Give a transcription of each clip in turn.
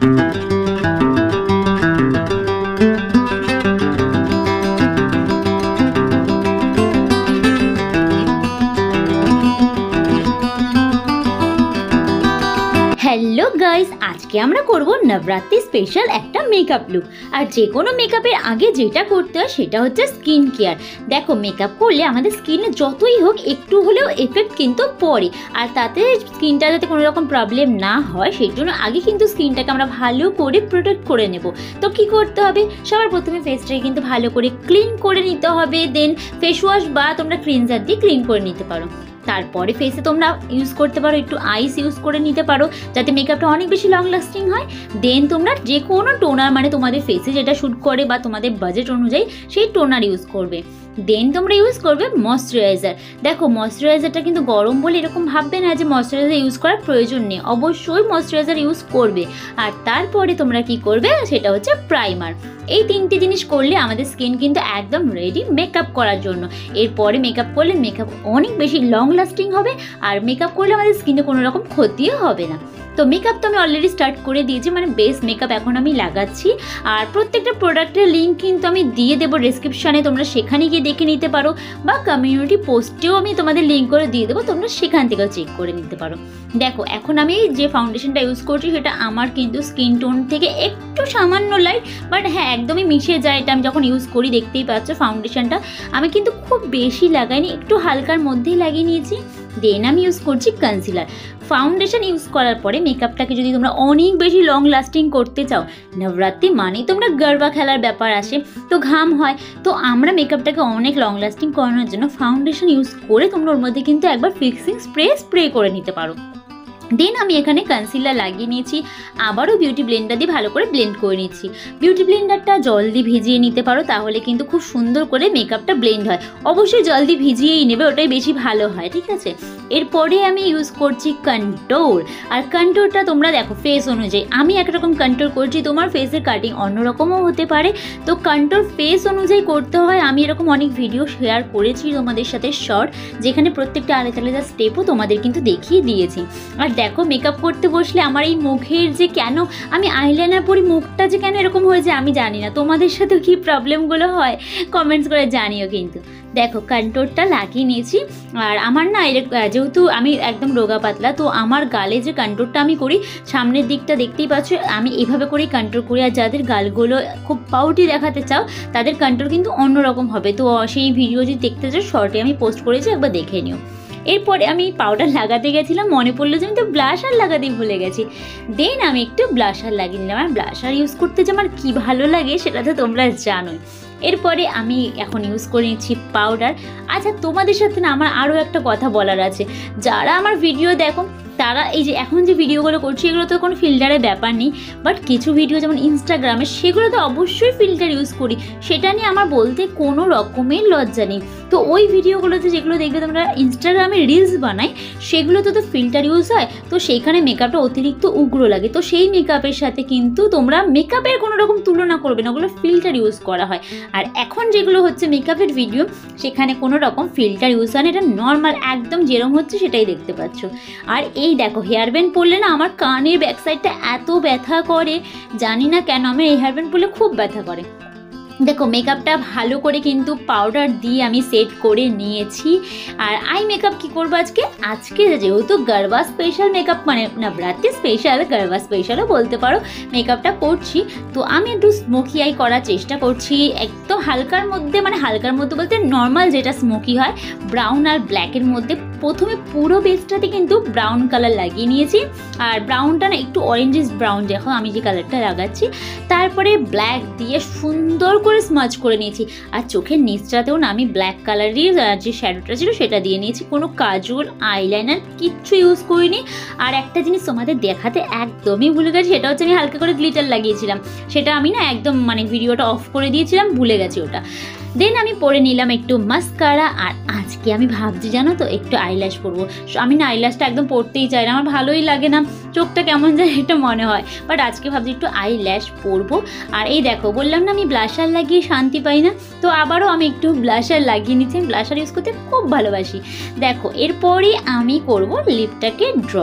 Hello guys, आज के আমরা করব নবরাত্রি স্পেশাল একটা মেকআপ লুক। আর যে কোনো মেকআপের আগে যেটা করতে হয় সেটা হচ্ছে স্কিন কেয়ার। দেখো, মেকআপ করলে আমাদের স্কিনে যতই হোক একটু হলেও এফেক্ট কিন্তু পড়ে, আর তাতে স্কিনটা যাতে কোনো রকম প্রবলেম না হয় সেই জন্য আগে কিন্তু স্কিনটাকে আমরা ভালো করে প্রোটেক্ট করে নেব। তো কি করতে হবে, সবার প্রথমে ফেসটাকে কিন্তু ভালো করে ক্লিন করে নিতে হবে। দেন ফেস ওয়াশ বা তোমরা ক্লিনজার দিয়ে ক্লিন করে নিতে পারো। তারপরে ফেসে তোমরা ইউজ করতে পারো একটু আইস ইউজ করে নিতে পারো, যাতে মেকআপটা অনেক বেশি লং লাস্টিং হয়। দেন তোমরা যে কোনো টোনার, মানে তোমাদের ফেসে যেটা শ্যুট করে বা তোমাদের বাজেট অনুযায়ী সেই টোনার ইউজ করবে। দেন তোমরা ইউজ করবে ময়শ্চারাইজার। দেখো, ময়শ্চারাইজারটা কিন্তু গরম বলে এরকম ভাববে না যে ময়শ্চারাইজার ইউজ করার প্রয়োজন নেই, অবশ্যই ময়শ্চারাইজার ইউজ করবে। আর তারপরে তোমরা কি করবে সেটা হচ্ছে প্রাইমার। এই তিনটে জিনিস করলে আমাদের স্কিন কিন্তু একদম রেডি মেকআপ করার জন্য। এরপরে মেকআপ করলে মেকআপ অনেক বেশি লং লাস্টিং হবে, আর মেকআপ করলে আমাদের স্কিনে কোনো রকম ক্ষতিও হবে না। তো মেকআপ তো আমি অলরেডি স্টার্ট করে দিয়েছি, মানে বেস মেকআপ এখন আমি লাগাচ্ছি। আর প্রত্যেকটা প্রোডাক্টের লিঙ্ক কিন্তু আমি দিয়ে দেবো ডেসক্রিপশানে, তোমরা সেখানে গিয়ে দেখে নিতে পারো, বা কমিউনিটি পোস্টেও আমি তোমাদের লিঙ্ক করে দিয়ে দেবো, তোমরা সেখান থেকেও চেক করে নিতে পারো। দেখো, এখন আমি যে ফাউন্ডেশনটা ইউজ করছি সেটা আমার কিন্তু স্কিন টোন থেকে একটু সামান্য লাইট, বাট হ্যাঁ একদমই মিশে যায়। এটা আমি যখন ইউজ করি দেখতেই পাচ্ছ ফাউন্ডেশনটা আমি কিন্তু খুব বেশি লাগাইনি, একটু হালকার মধ্যেই লাগিয়ে নিয়েছি। দেন আমি ইউজ করছি কনসিলার। ফাউন্ডেশন ইউজ করার পরে মেকআপটাকে যদি তোমরা অনেক বেশি লং লাস্টিং করতে চাও, নবরাত্রি মানেই তোমরা গরবা খেলার ব্যাপার আসে, তো ঘাম হয়। তো আমরা মেকআপটাকে অনেক লং লাস্টিং করানোর জন্য ফাউন্ডেশন ইউজ করে তোমরা ওর মধ্যে কিন্তু একবার ফিক্সিং স্প্রে করে নিতে পারো। দেন আমি এখানে কনসিলার লাগিয়ে নিয়েছি, আবারও বিউটি ব্লেন্ডার দিয়ে ভালো করে ব্লেন্ড করে নিচ্ছি। বিউটি ব্লেন্ডারটা জল দিয়ে ভিজিয়ে নিতে পারো, তাহলে কিন্তু খুব সুন্দর করে মেকআপটা ব্লেন্ড হয়। অবশ্যই জল দিয়ে ভিজিয়েই নেবে, ওটাই বেশি ভালো হয়, ঠিক আছে। এরপরে আমি ইউজ করছি কন্ট্রোল। আর কন্ট্রোলটা তোমরা দেখো ফেস অনুযায়ী, আমি একরকম কন্ট্রোল করছি, তোমার ফেসের কাটিং অন্যরকমও হতে পারে। তো কন্ট্রোল ফেস অনুযায়ী করতে হয়। আমি এরকম অনেক ভিডিও শেয়ার করেছি তোমাদের সাথে শর্ট, যেখানে প্রত্যেকটা আলাদা আলাদা স্টেপও তোমাদের কিন্তু দেখিয়ে দিয়েছি। আর দেখো, মেকআপ করতে বসলে আমার এই মুখের যে কেন আমি আইলাইনার পরি, মুখটা যে কেন এরকম হয়ে যায় আমি জানি না। তোমাদের সাথে কি প্রবলেমগুলো হয় কমেন্টস করে জানিও কিন্তু। দেখো, কন্ট্রোলটা লাগিয়ে নিয়েছি। আর আমার না যেহেতু আমি একদম রোগা পাতলা, তো আমার গালে যে কন্ট্রোলটা আমি করি সামনের দিকটা দেখতেই পাচ্ছ, আমি এভাবে করেই কন্ট্রোল করি। আর যাদের গালগুলো খুব পাউটি দেখাতে চাও তাদের কন্ট্রোল কিন্তু অন্যরকম হবে। তো সেই ভিডিও যদি দেখতে চাও শর্টে আমি পোস্ট করেছি, একবার দেখে নিও। এরপরে আমি পাউডার লাগাতে গেছিলাম, মনে পড়লো যে আমি তো ব্লাশার লাগাতেই ভুলে গেছি। দেন আমি একটু ব্লাশার লাগিয়ে নিলাম। আর ব্লাশার ইউজ করতে যে আমার কী ভালো লাগে সেটা তো তোমরা জানোই। এরপরে আমি এখন ইউজ করে নিচ্ছি পাউডার। আচ্ছা, তোমাদের সাথে না আমার আরও একটা কথা বলার আছে। যারা আমার ভিডিও দেখো তারা এই যে এখন যে ভিডিওগুলো করছি এগুলো তো কোনো ফিল্টারের ব্যাপার নেই, বাট কিছু ভিডিও যেমন ইনস্টাগ্রামে সেগুলো তো অবশ্যই ফিল্টার ইউজ করি, সেটা নিয়ে আমার বলতে কোনো রকমের লজ্জা নেই। তো ওই ভিডিওগুলোতে যেগুলো দেখবে তোমরা ইনস্টাগ্রামে রিলস বানাই, সেগুলোতে তো ফিল্টার ইউজ হয়, তো সেইখানে মেকআপটা অতিরিক্ত উগ্র লাগে। তো সেই মেকআপের সাথে কিন্তু তোমরা মেকআপের কোনো রকম তুলনা করবে না, ওগুলো ফিল্টার ইউজ করা হয়। আর এখন যেগুলো হচ্ছে মেকআপের ভিডিও, সেখানে কোনো রকম ফিল্টার ইউজ হয় না, এটা নর্মাল একদম যেরকম হচ্ছে সেটাই দেখতে পাচ্ছ। আর এই দেখো, হেয়ার ব্যান্ড পরলে না আমার কানের ব্যাক সাইডটা এত ব্যথা করে, জানি না কেন, আমার এই হেয়ার ব্যান্ড পরলে খুব ব্যথা করে। দেখো, মেকআপটা ভালো করে কিন্তু পাউডার দিয়ে আমি সেট করে নিয়েছি। আর আই মেকআপ কি করবো আজকে যেহেতু গরবা স্পেশাল মেকআপ, মানে নবরাত্রি স্পেশাল গরবা স্পেশালও বলতে পারো, মেকআপটা করছি। তো আমি একটু স্মোকি আই করার চেষ্টা করছি, একদম হালকার মধ্যে, মানে হালকার মধ্যে বলতে নর্মাল যেটা স্মোকি হয়, ব্রাউন আর ব্ল্যাকের মধ্যে। প্রথমে পুরো বেসটাতে কিন্তু ব্রাউন কালার লাগিয়ে নিয়েছি, আর ব্রাউনটা না একটু অরেঞ্জিস ব্রাউন, দেখো আমি যে কালারটা লাগাচ্ছি। তারপরে ব্ল্যাক দিয়ে সুন্দর করে স্মাচ করে নিয়েছি। আর চোখের নিচটাতেও না আমি ব্ল্যাক কালারের যে শ্যাডোটা ছিল সেটা দিয়ে নিয়েছি, কোনো কাজল আইলাইনার কিচ্ছু ইউজ করিনি। আর একটা জিনিস তোমাদের দেখাতে একদমই ভুলে গেছি, সেটা হচ্ছে আমি হালকা করে গ্লিটার লাগিয়েছিলাম, সেটা আমি না একদম মানে ভিডিওটা অফ করে দিয়েছিলাম, ভুলে গেছি ওটা। দেন আমি পরে নিলাম একটু মাস্কারা। আর আজকে আমি ভাবছি জানো তো একটু আইল্যাশ পরবো। আমি না আইল্যাশটা একদম পরতেই চাই না, আমার ভালোই লাগে না, চোখটা কেমন যায় এটা মনে হয়, বাট আজকে ভাবছি একটু আইল্যাশ পরবো। আর এই দেখো, বললাম না আমি ব্লাশার লাগিয়ে শান্তি পাই না, তো আবারও আমি একটু ব্লাশার লাগিয়ে নিচ্ছি। আমি ব্লাশার ইউজ করতে খুব ভালোবাসি। দেখো, এরপরে আমি করব লিপটাকে ড্র।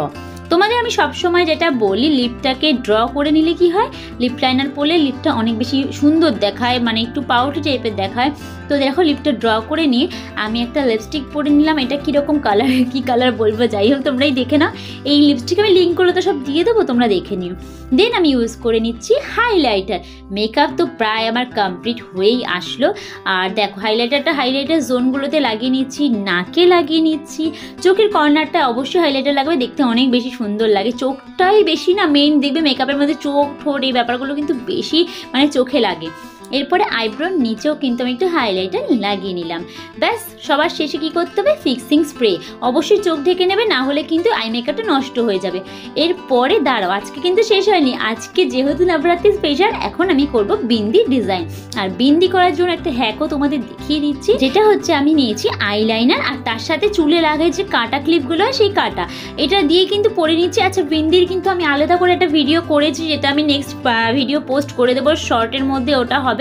তোমাদের আমি সবসময় যেটা বলি, লিপটাকে ড্র করে নিলে কি হয়, লিপ লাইনার পরলে লিপটা অনেক বেশি সুন্দর দেখায়, মানে একটু পাউডারি টাইপের দেখায়। তো দেখো লিপটা ড্র করে নিয়ে আমি একটা লিপস্টিক পরে নিলাম। এটা কীরকম কালার, কী কালার বলবো, যাই হোক তোমরাই দেখে নাও। এই লিপস্টিক আমি লিঙ্ক করলে তো সব দিয়ে দেবো, তোমরা দেখে নিও। দেন আমি ইউজ করে নিচ্ছি হাইলাইটার। মেকআপ তো প্রায় আমার কমপ্লিট হয়েই আসলো। আর দেখো হাইলাইটার জোনগুলোতে লাগিয়ে নিচ্ছি, নাকে লাগিয়ে নিচ্ছি, চোখের কর্নারটা অবশ্যই হাইলাইটার লাগবে, দেখতে অনেক বেশি সুন্দর লাগে। চোখটাই বেশি না মেইন, দেখবে মেকআপের মধ্যে চোখ ঠোঁট এই ব্যাপারগুলো কিন্তু বেশি মানে চোখে লাগে। এরপরে আইব্রোর নিচেও কিন্তু আমি একটু হাইলাইটার লাগিয়ে নিলাম। ব্যাস সবার শেষে কি করতে হবে, ফিক্সিং স্প্রে। অবশ্যই চোখ ঢেকে নেবে, না হলে কিন্তু আই মেকআপটা নষ্ট হয়ে যাবে। এরপরে দাঁড়াও, আজকে কিন্তু শেষ হয়নি। আজকে যেহেতু নবরাত্রি স্পেশাল, এখন আমি করব বিন্দি ডিজাইন। আর বিন্দি করার জন্য একটা হ্যাকও তোমাদের দেখিয়ে দিচ্ছি, যেটা হচ্ছে আমি নিয়েছি আইলাইনার আর তার সাথে চুলে লাগাই যে কাটা ক্লিপগুলো হয় সেই কাটা, এটা দিয়ে কিন্তু পরে নিচ্ছি। আচ্ছা বিন্দির কিন্তু আমি আলাদা করে একটা ভিডিও করেছি, যেটা আমি নেক্সট ভিডিও পোস্ট করে দেবো শর্টের মধ্যে, ওটা হবে।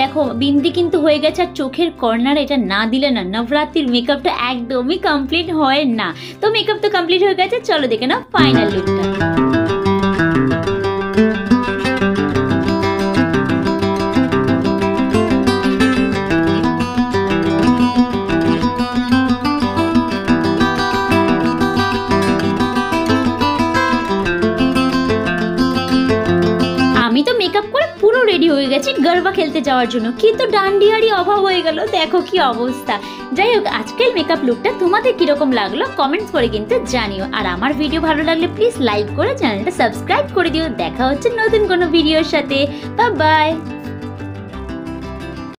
দেখো বিন্দি কিন্তু হয়ে গেছে। আর চোখের কর্নার এটা না দিলে না নবরাত্রির মেকআপটা একদমই কমপ্লিট হয় না। তো মেকআপ তো কমপ্লিট হয়ে গেছে, চলো দেখে নাও ফাইনাল লুকটা। পুরো রেডি হয়ে গেছি গরবা খেলতে যাওয়ার জন্য, কিন্তু ডান্ডিয়ারই অভাব হয়ে গেল। দেখো কি অবস্থা। যাই হোক, আজকের মেকআপ লুকটা তোমাদের কিরকম লাগলো কমেন্টস করে কিন্তু জানিও। আর আমার ভিডিও ভালো লাগলে প্লিজ লাইক করে চ্যানেলটা সাবস্ক্রাইব করে দিও। দেখা হচ্ছে নতুন কোনো ভিডিওর সাথে। Bye bye.